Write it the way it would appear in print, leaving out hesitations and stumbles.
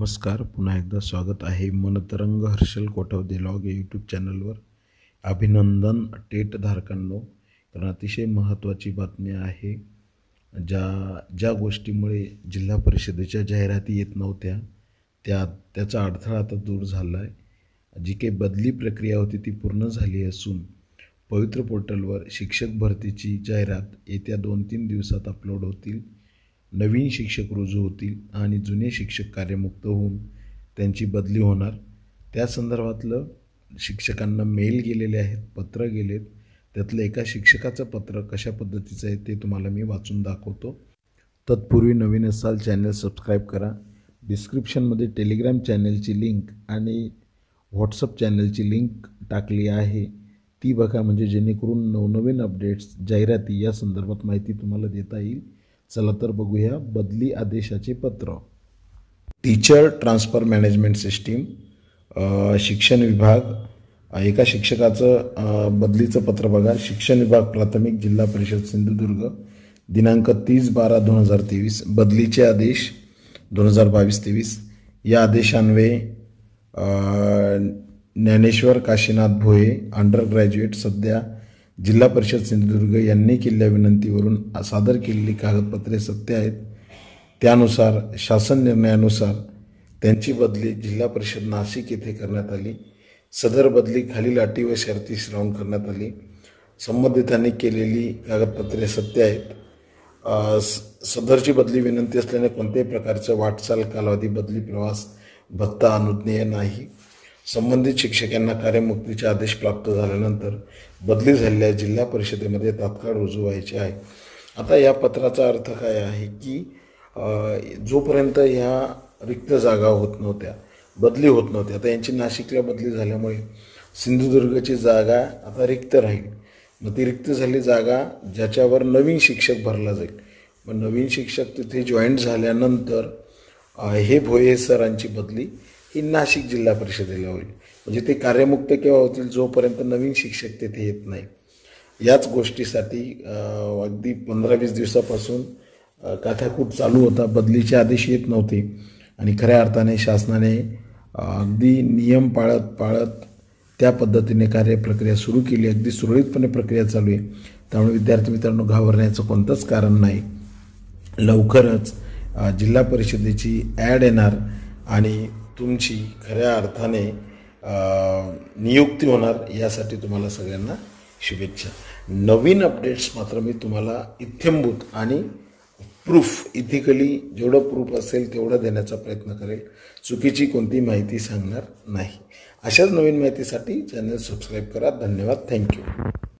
नमस्कार, पुन्हा एकदा स्वागत आहे मनतरंग हर्षल कोठवदे लॉग या यूट्यूब चॅनलवर. अभिनंदन टेट धारकांनो, कारण अतिशय महत्त्वाची बातमी आहे. ज्या गोष्टीमुळे जिल्हा परिषदेच्या जाहिराती येत नव्हत्या त्याचा अडथळा आता दूर झाला आहे. जी काही बदली प्रक्रिया होती ती पूर्ण झाली असून पवित्र पोर्टलवर शिक्षक भरतीची जाहिरात येत्या 2-3 दिवसात अपलोड होतील. नवीन शिक्षक रुजू होतील आणि जुने शिक्षक कार्यमुक्त होऊन त्यांची बदली होणार. त्या संदर्भातलं शिक्षकांना मेल गेलेले आहेत, पत्र गेलेत. त्यातलं एका शिक्षकाचं पत्र कशा पद्धतीचं आहे ते तुम्हाला मी वाचून दाखवतो. तत्पूर्वी नवीन असाल चॅनल सबस्क्राईब करा. डिस्क्रिप्शनमध्ये टेलिग्राम चॅनलची लिंक आणि व्हॉट्सअप चॅनलची लिंक टाकली आहे, ती बघा, म्हणजे जेणेकरून नवनवीन अपडेट्स, जाहिराती या संदर्भात माहिती तुम्हाला देता येईल. चला तर बघूया बदली आदेशाचे पत्र. टीचर ट्रान्सफर मॅनेजमेंट सिस्टीम, शिक्षण विभाग. एका शिक्षकाचं बदलीचं पत्र बघा. शिक्षण विभाग प्राथमिक जिल्हा परिषद सिंधुदुर्ग, दिनांक 30/12/2023. बदलीचे आदेश 2022-23. या आदेशान्वये ज्ञानेश्वर काशीनाथ भोये, अंडर ग्रॅज्युएट, सध्या जिल्हा परिषद सिंधुदुर्ग यांनी केलेल्या विनंतीवरून सादर केलेली कागदपत्रे सत्य आहेत. त्यानुसार शासन निर्णयानुसार त्यांची बदली जिल्हा परिषद नाशिक येथे करण्यात आली. सदर बदली खालील अटी व शर्ती श्रावण करण्यात आली. संबंधितांनी केलेली कागदपत्रे सत्य आहेत. सदरची बदली विनंती असल्याने कोणत्याही प्रकारचं वाटचाल, कालावधी, बदली, प्रवास भत्ता अनुज्ञेय नाही. संबंधित शिक्षकांना कार्यमुक्तीचे आदेश प्राप्त झाल्यानंतर बदली झालेल्या जिल्हा परिषदेमध्ये तात्काळ रुजू व्हायचे आहे. आता या पत्राचा अर्थ काय आहे की जोपर्यंत ह्या रिक्त जागा होत नव्हत्या, बदली होत नव्हत्या, आता यांची नाशिकला बदली झाल्यामुळे सिंधुदुर्गची जागा आता रिक्त राहील. मग ती रिक्त झालेली जागा ज्याच्यावर नवीन शिक्षक भरला जाईल. मग नवीन शिक्षक तिथे जॉईंट झाल्यानंतर हे भोये सरांची बदली ही नाशिक जिल्हा परिषदेला होईल. म्हणजे ते कार्यमुक्त केव्हा होतील? जोपर्यंत नवीन शिक्षक तेथे येत नाही. याच गोष्टीसाठी अगदी 15-20 दिवसापासून काथ्याकूट चालू होता. बदलीचे आदेश येत नव्हते आणि खऱ्या अर्थाने शासनाने अगदी नियम पाळत त्या पद्धतीने कार्यप्रक्रिया सुरू केली. अगदी सुरळीतपणे प्रक्रिया चालू आहे. त्यामुळे विद्यार्थी मित्रांनो, घाबरण्याचं कोणतंच कारण नाही. लवकरच जिल्हा परिषदेची ॲड येणार आणि तुमची खऱ्या अर्थाने नियुक्ती होणार. यासाठी तुम्हाला सगळ्यांना शुभेच्छा. नवीन अपडेट्स मात्र मी तुम्हाला इत्थंभूत आणि प्रूफ, इथिकली जेवढं प्रूफ असेल तेवढं देण्याचा प्रयत्न करेल. चुकीची कोणती माहिती सांगणार नाही. अशाच नवीन माहितीसाठी चॅनल सबस्क्राईब करा. धन्यवाद. थँक्यू.